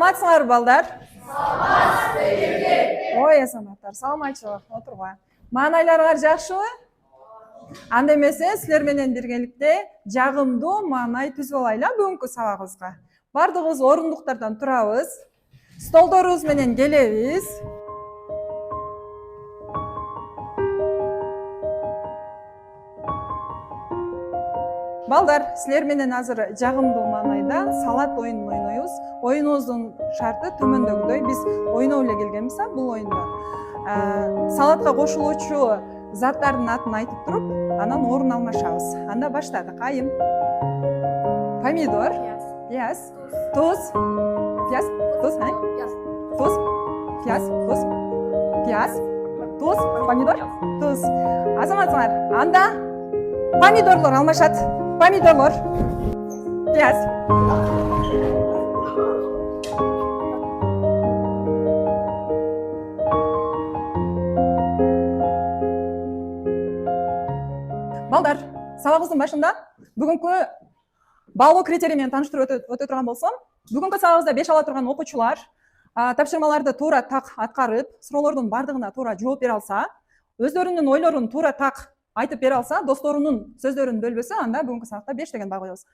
Саламатсыңар балдар? Ой, азаматтар, саламатчылык, отургула. Маанайларыңар жакшыбы? Анда эмесе силер менен биргеликте жагымдуу маанай түзүп алайлы бүгүнкү сабагыбызга. Бардыгыбыз орундуктардан турабыз. Столдорубуз менен келебиз. Балдар, силер менен азыр жагымдуу маанайда салат оюнун ойнойбуз. Оюнубуздун шарты төмөндөгүдөй. Биз ойноп эле келгенбиз, бул оюнда. Салатка кошулуучу заттардын атын айтып туруп, анан орун алмашабыз. Анда баштадык. Айым. Помидор, пияз, туз, пияз, туз, туз, пияз, туз, пияз, туз, помидор, туз. Азаматсыңар, анда помидорлор алмашат. Помидорлор, пияз. Балдар, сабагыбыздын башында бүгүнкү баалоо критерий менен тааныштырып өтө турган болсом, бүгүнкү сабагыбызда 5 ала турган окуучулар тапшырмаларды туура так аткарып, суроолордун бардыгына туура жооп бере алса, өздөрүнүн ойлорун туура так айтып бере алса, досторунун сөздөрүн бөлбөсө, анда бүгүнкү сабакта 5 деген баа коебуз.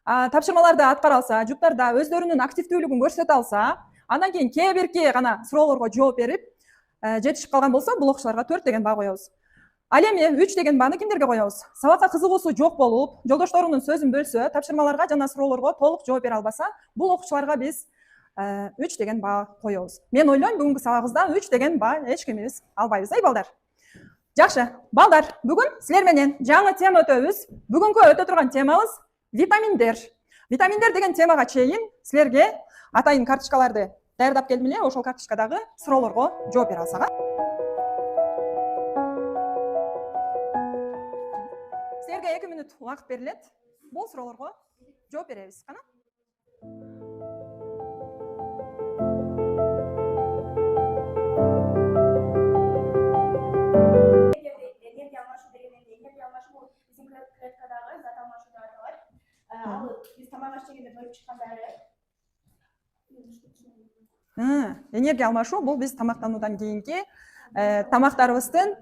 Тапшырмаларды аткара алса, жуптарда өздөрүнүн активдүүлүгүн көрсөтө алса, андан кийин кээ бирки гана суроолорго жооп берип, жетишип калган болсо, бул окуучуларга 4 деген баа коебуз. Ал эми 3 деген бааны кимдерге коебуз? Сабакка кызыгуусу жок болуп, жолдошторунун сөзүн бөлсө, тапшырмаларга жана суроолорго толук жооп бере албаса, бул окуучуларга биз 3 деген баа коебуз. Мен ойлойм, бүгүнкү сабагыбызда 3 деген баа эч кимибиз албайбыз, балдар. Жакшы, балдар, бүгүн силер менен жаңы тема өтөбүз. Бүгүнкү өтө турган темабыз витаминдер. Витаминдер деген темага чейин силерге атайын карточкаларды даярдап келдим эле, ошол карточкадагы суроолорго жооп бере алсак. Силерге 2 мүнөт убакыт берилет. Бул суроолорго жооп беребиз. Кана? Энергия алмашуу бул биз тамактануудан кийинки тамактарыбыздын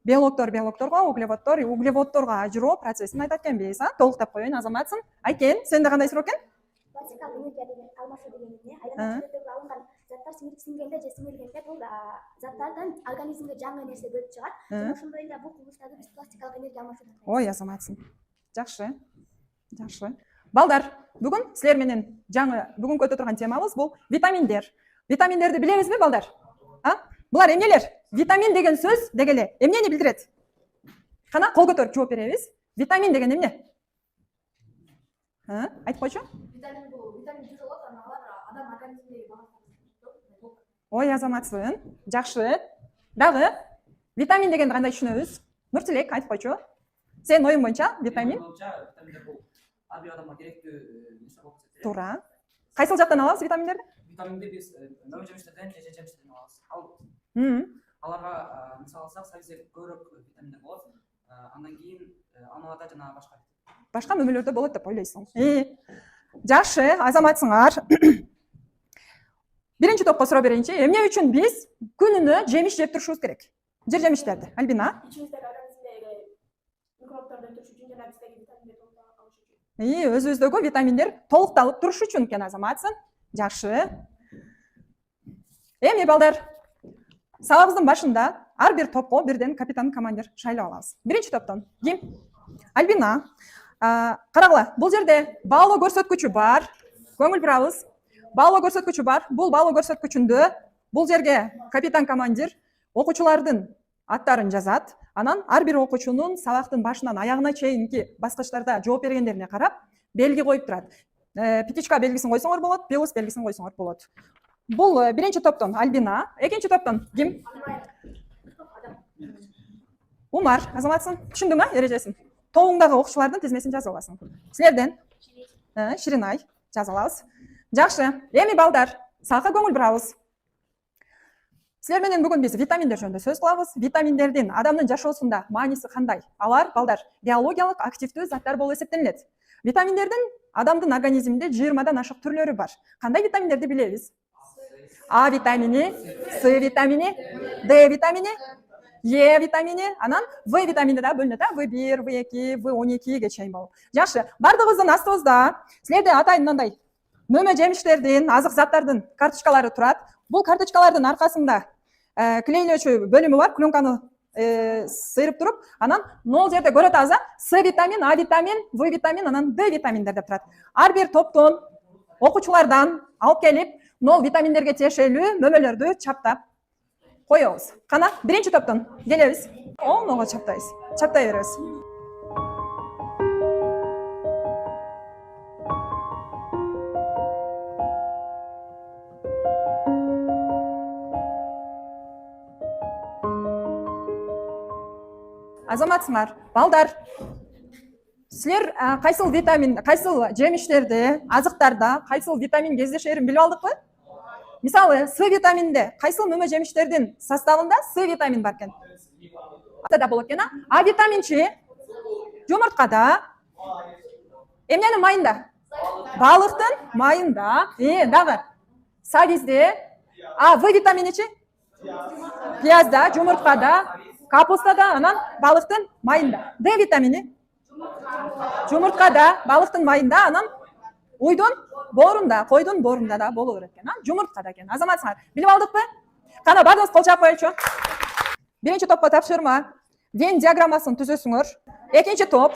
белокторго, углеводторго ажыроо процессин айтат экенбиз. Толуктап коеюн, Азаматсың. Айкен, сенде кандай суроо экен? Классикалык энергия деген алмашуу деген эмне? Айланма чөйрөдөгү алынган заттар сиңгенде же сиңиргенде бул заттардан организмге жаңы нерсе бөлүп чыгат. Ошондой эле бул кубулуштарды биз классикалык энергия алмашуу деп атайбыз. Ой, Азаматсың. Жакшы. Жакшы. Балдар, бүгүн силер менен жаңы бүгүнкү өтө турган темабыз бул витаминдер. Витаминдерди билебизби, балдар? Булар эмнелер? Витамин деген сөз дегеле эмнени билдирет? Кана кол көтөрүп жооп беребиз. Витамин деген эмне? Айтып койчу? Витамин бул витамин жүз болот, алар адам организминдеги багыттарды. Ой, Азаматсың. Жакшы. Дагы витамин дегенди кандай түшүнөбүз? Нуртилек айтып койчу. Сен оюң боюнча витамин? Витаминдер бул ар бир адамга керектүү нерсе болуп эсептелет. Туура. Кайсыл жактан алабыз витаминдерди? Витаминди биз мөмө жемиштерден же жемиштерден алабыз. Аларга мисал алсак, сабизде көбүрөөк витаминдер болот. Андан кийин аналарда жана башка мөмөлөрдө болот деп ойлойсуң. Жакшы, Азаматсыңар. Биринчи топко суроо берейинчи. Эмне үчүн биз күнүнө жемиш жеп турушубуз керек? Жер жемиштерди. Альбина? Ичибиздеги организмдеги микробтордон туруш үчүн жана биздеги витаминдер толукталып калыш үчүн. Өзүбүздөгү витаминдер толукталып туруш үчүн экен, Азаматсың. Жакшы. Эми балдар, сабагыбыздын башында ар бир топко бирден капитан, командир шайлап алабыз. Биринчи топтон ким? Альбина. Карагыла, бул жерде баалоо көрсөткүчү бар. Көңүл бурабыз. Баалоо көрсөткүчү бар. Бул баалоо көрсөткүчүндө бул жерге капитан, командир окуучулардын аттарын жазат. Анан ар бир окуучунун сабактын башынан аягына чейинки баскычтарда жооп бергендерине карап белги коюп турат. Пятичка белгисин койсоңор болот, плюс белгисин койсоңор болот. Бул биринчи топтон Альбина, экинчи топтон ким? Умар. Азаматсың, түшүндүңбү эрежесин? Тобуңдагы окуучулардын тизмесин жазып аласың. Силерден Ширинай жазып алабыз. Жакшы. Эми балдар, сакка көңүл бурабыз. Силер менен бүгүн биз витаминдер жөнүндө сөз кылабыз. Витаминдердин адамдын жашоосунда мааниси кандай? Алар, балдар, биологиялык активдүү заттар болуп эсептелет. Витаминдердин адамдын организминде 20дан ашык түрлөрү бар. Кандай витаминдерди билебиз? А витамини, С витамини, Д витамини, Е витамини, анан В витамини да бөлүнөт, В1, В2, В12ге чейин болот. Жакшы, бардыгыбыздын астыбызда силерде атайын мындай мөмө жемиштердин, азык заттардын карточкалары турат. Бул карточкалардын аркасында клейлөөчү бөлүмү бар, пленканы сыйрып туруп, анан нол жерде көрөт аза С витамин, А витамин, В витамин, анан Д витаминдер деп турат. Ар бир топтон окуучулардан алып келип, нол витаминдерге тиешелүү мөмөлөрдү чаптап коебуз. Кана, биринчи топтон келебиз. Оңого чаптайбыз. Чаптай беребиз. Азаматсыңар, балдар. Силер кайсыл витамин, кайсыл жемиштерде, азыктарда кайсыл витамин кездешерин билип алдыкпы? Мисалы, С витаминде кайсыл мөмө жемиштердин составында С витамин бар экен? Атада болот экен, А витаминчи жумурткада, эмненин майында? Балыктын майында, дагы сабизде, А В витаминичи? Пиязда, жумурткада, капустада, анан балыктын майында. Д витамини? Жумурткада, балыктын майында, анан уйдун боорунда, койдун боорунда да боло берет экен. Жумурткада экен. Азаматсыңар, билип алдыкпы? Кана бардыңыз кол чаап коелучу. Биринчи топко тапшырма. Вен диаграммасын түзөсүңөр. Экинчи топ.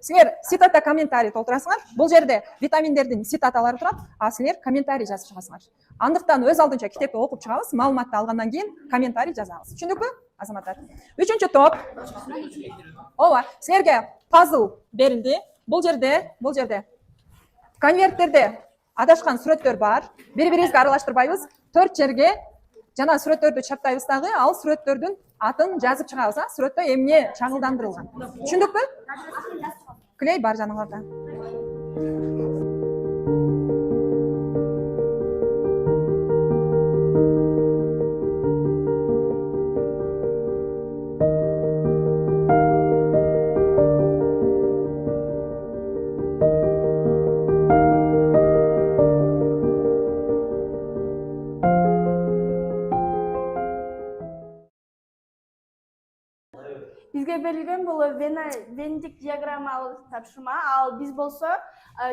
Силер цитата комментарий толтурасыңар. Бул жерде витаминдердин цитаталары турат, а силер комментарий жазып чыгасыңар. Андыктан өз алдынча китепти окуп чыгабыз, маалыматты алгандан кийин комментарий жазабыз. Түшүндүкпү, азаматтар? Үчүнчү топ. Ооба, силерге пазл берилди. Бул жерде конверттерде адашкан сүрөттөр бар. Бири-бирибизге аралаштырбайбыз. 4 жерге жана сүрөттөрдү чаптайбыз дагы, ал сүрөттөрдүн атын жазып чыгабыз, сүрөттө эмне чагылдандырылган. Түшүндүкпү? Клей бар жаныңарда. Бизге берилген бул вендик диаграммалык тапшырма, ал биз болсо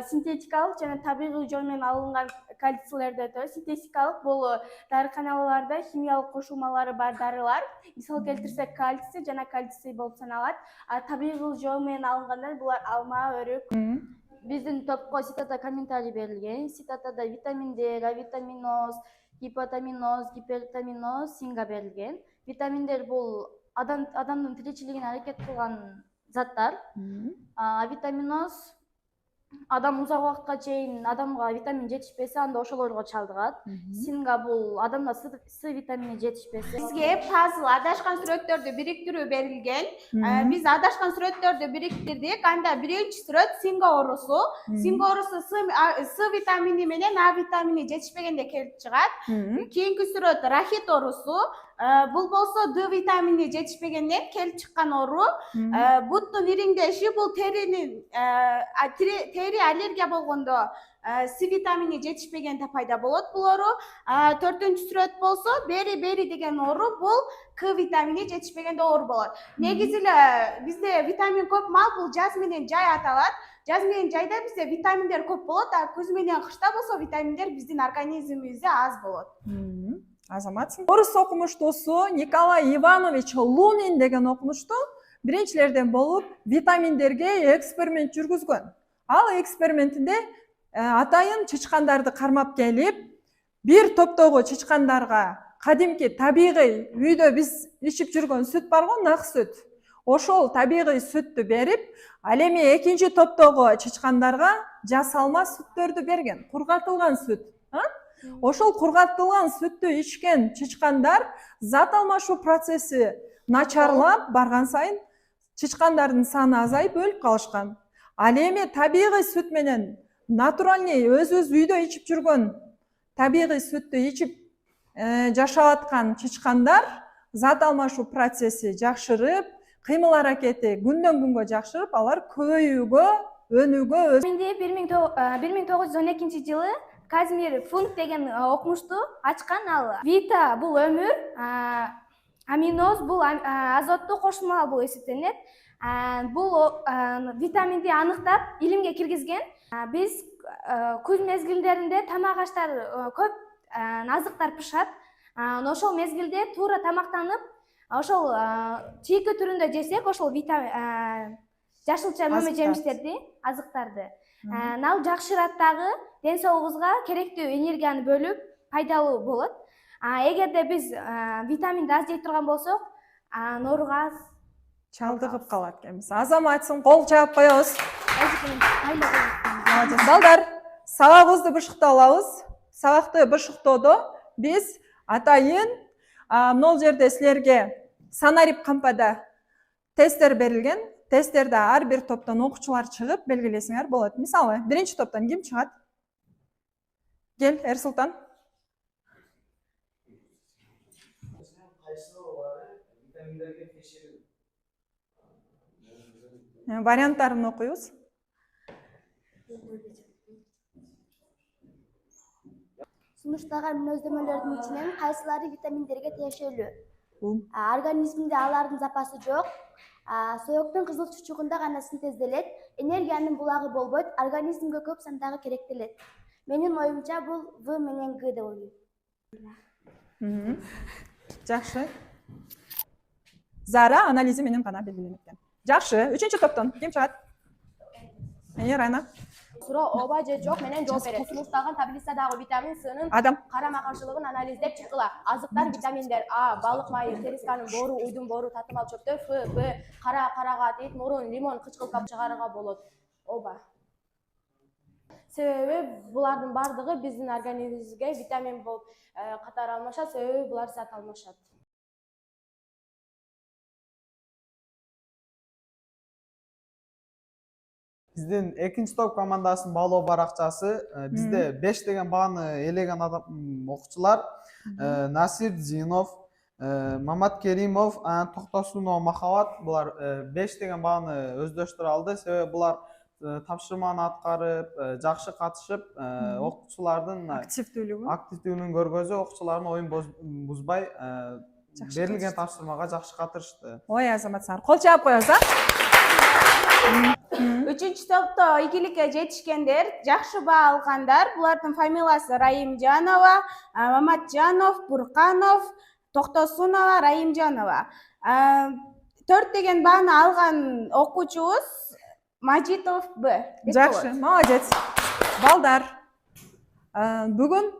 синтетикалык жана табигый жол менен алынган кальцийлерди өтөбүз. Синтетикалык бул дарыканаларда химиялык кошулмалары бар дарылар. Мисал келтирсек, кальций жана кальций болуп саналат. А табигый жол менен алынгандар булар алма, өрүк. Биздин топко цитата комментарий берилген. Цитатада витаминдер, авитаминоз, гипотаминоз, гипертаминоз, синга берилген. Витаминдер бул адамдын тиричилигине аракет кылган заттар. Авитаминоз адам узак убакытка чейин адамга витамин жетишпесе, анда ошолорго чалдыгат. Синга бул адамда С витамини жетишпесе. Бизге пазл адашкан сүрөттөрдү бириктирүү берилген. Биз адашкан сүрөттөрдү бириктирдик. Анда биринчи сүрөт синга оорусу. Синга оорусу С витамини менен А витамини жетишпегенде келип чыгат. Кийинки сүрөт рахит оорусу. Бул болсо Д витамини жетишпегенден келип чыккан оору. Буттун ириңдеши бул теринин тери аллергия болгондо С витамини жетишпегенде пайда болот бул оору. Төртүнчү сүрөт болсо бери деген оору, бул К витамини жетишпегенде оору болот. Негизи эле бизде витамин көп мал бул жаз менен жай аталат. Жаз менен жайда бизде витаминдер көп болот, а күз менен кышта болсо витаминдер биздин организмибизде аз болот. Азаматсың. Орус окумуштуусу Николай Иванович Лунин деген окумушту биринчилерден болуп витаминдерге эксперимент жүргүзгөн. Ал экспериментинде атайын чычкандарды кармап келип, бир топтогу чычкандарга кадимки табигый үйдө биз ичип жүргөн сүт бар го, нак сүт. Ошол табигый сүттү берип, ал эми экинчи топтогу чычкандарга жасалма сүттөрдү берген, кургатылган сүт. Ошол кургатылган сүттү ичкен чычкандар зат алмашуу процесси начарлап барган сайын чычкандардын саны азайып өлүп калышкан. Ал эми табигый сүт менен натуральный өзүбүз үйдө ичип жүргөн табигый сүттү ичип жашап аткан чычкандар зат алмашуу процесси жакшырып, кыймыл аракети күндөн күнгө жакшырып, алар көбөйүүгө, өнүүгө 1912 жылы Казимир Функ деген окумушту ачкан. Ал вита бул өмүр, аминоз бул азоттуу кошулмалар болуп эсептелинет. Бул витаминди аныктап илимге киргизген. Биз күз мезгилдеринде тамак аштар көп азыктар пышат. Ошол мезгилде туура тамактанып, ошол чийки түрүндө жесек, ошол жашылча мөмө жемиштерди, азыктарды ал жакшырат дагы, ден соолугубузга керектүү энергияны бөлүп, пайдалуу болот. Эгерде биз витаминди аз жей турган болсок, нооруга аз чалдыгып калат экенбиз. Азаматсың, кол чаап коебуз. Балдар, сабагыбызды бышыктап алабыз. Сабакты бышыктоодо биз атайын могул жерде силерге санарип кампада тесттер берилген. Тесттерде ар бир топтон окуучулар чыгып белгилесиңер болот. Мисалы, биринчи топтон ким чыгат? Кел, Эрсултан. Варианттарын окуйбуз. сунуштаган мүнөздөмөлөрдүн ичинен кайсылары витаминдерге тиешелүү? Организмде алардын запасы жок. Соёктун кызыл чучугунда гана синтезделет. Энергиянын булагы болбойт. Организмге көп сандагы керектелет. Менин оюмча бул В менен Г деп ойлойм. Жакшы. Зара анализи менен гана белгиленет экен. Жакшы. Үчүнчү топтон ким чыгат? Райна. Суроо ооба же жок менен жооп берет. Сунуштаган таблицадагы витамин Сынын карама каршылыгын анализдеп чыккыла. Азыктар витаминдер: А, балык майы, терисканын бору, уйдун бору, татымал чөптөр; Ф, Б, карагат, эт, мурун, лимон, кычкылкап чыгарууга болот. Ооба. Себеби булардын бардыгы биздин организмибизге витамин болуп катары алмашат, себеби булар зат алмашат. Биздин экинчи топ командасынын баалоо баракчасы бизде 5 деген бааны элеген окуучулар: Насир Зинов, Мамат Керимов, Токтосунова Махабат. Булар 5 деген бааны өздөрү алды. Себеби булар тапшырманы аткарып, жакшы катышып, окуучулардын активдүүлүгүн көргөзүп, окуучулардын оюн бузбай берилген тапшырмага жакшы катышты. Ой, азаматсыңар, кол чаап коебуз, Үчүнчү топто ийгиликке жетишкендер, жакшы баа алгандар. Булардын фамилиясы Раимжанова, Маматжанов, Бурканов, Токтосунова, Раимжанова. 4 деген бааны алган окуучубуз Мажитов Б. Жакшы, молодец. Балдар, бүгүн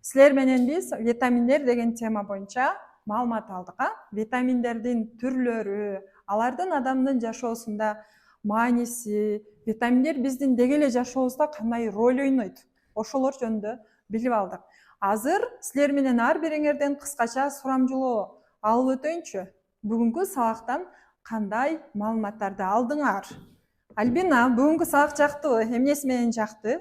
силер менен биз витаминдер деген тема боюнча маалымат алдык. Витаминдердин түрлөрү, алардын адамдын жашоосунда мааниси, витаминдер биздин деги эле жашообузда кандай роль ойнойт, ошолор жөнүндө билип алдык. Азыр силер менен ар бириңерден кыскача сурамжылоо алып өтөйүнчү. Бүгүнкү сабактан кандай маалыматтарды алдыңар? Альбина, бүгүнкү сабак жактыбы? Эмнеси менен жакты?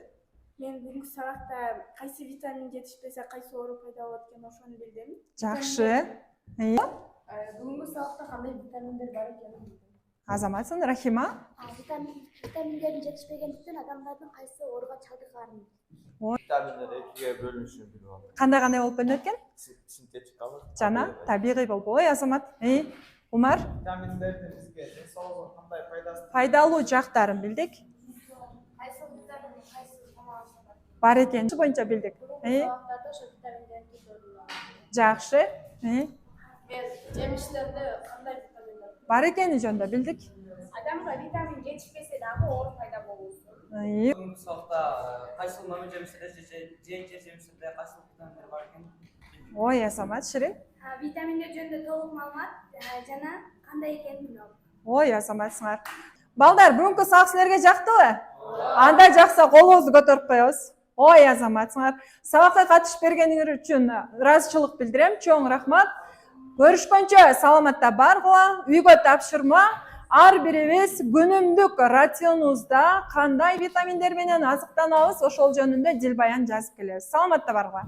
Мен бүгүнкү сабакта кайсы витамин жетишпесе, кайсы оору пайда болот экен, ошону билдим. Жакшы. Бүгүнкү сабакта кандай витаминдер бар экенин билдим. Азаматсың, Рахима? Витаминдердин жетишпегендиктен адамдардын кайсы ооруга чалдыгарын. Витаминдер экиге бөлүнүшүн билип алдым. Кандай болуп бөлүнөт экен? Синтетикалык Жана табигый болуп. Ой, Азамат. Умар? Витаминдердин бизге ден соолукка кандай пайдасы Пайдалуу жактарын билдик. Кайсы витамин, кайсы тамак Бар экени боюнча билдик. сабактарда ошо витаминдердин түрлөрү бар. Жакшы. Мен жемиштерде кандай витаминдер Бар экени жөнүндө билдик. адамга витамин жетишпесе дагы оору пайда болуусун. Бүгүнкү сабакта кайсыл мөмө жемиштерде же жемиштерде кайсыл витаминдер бар экенин. Ой, Азамат, Ширин? Витаминдер жөнүндө толук маалымат жана кандай экенин билип алдым. Ой, Азаматсыңар. Балдар, бүгүнкү сабак силерге жактыбы? Анда жакса колубузду көтөрүп коебуз. Ой, Азаматсыңар. Сабакка катышып бергениңер үчүн ыраазычылык билдирем. Чоң рахмат. Көрүшкөнчө саламатта баргыла, үйгө тапшырма. Ар бирибиз күнүмдүк рационубузда кандай витаминдер менен азыктанабыз, ошол жөнүндө дил баян жазып келебиз. Саламатта баргыла.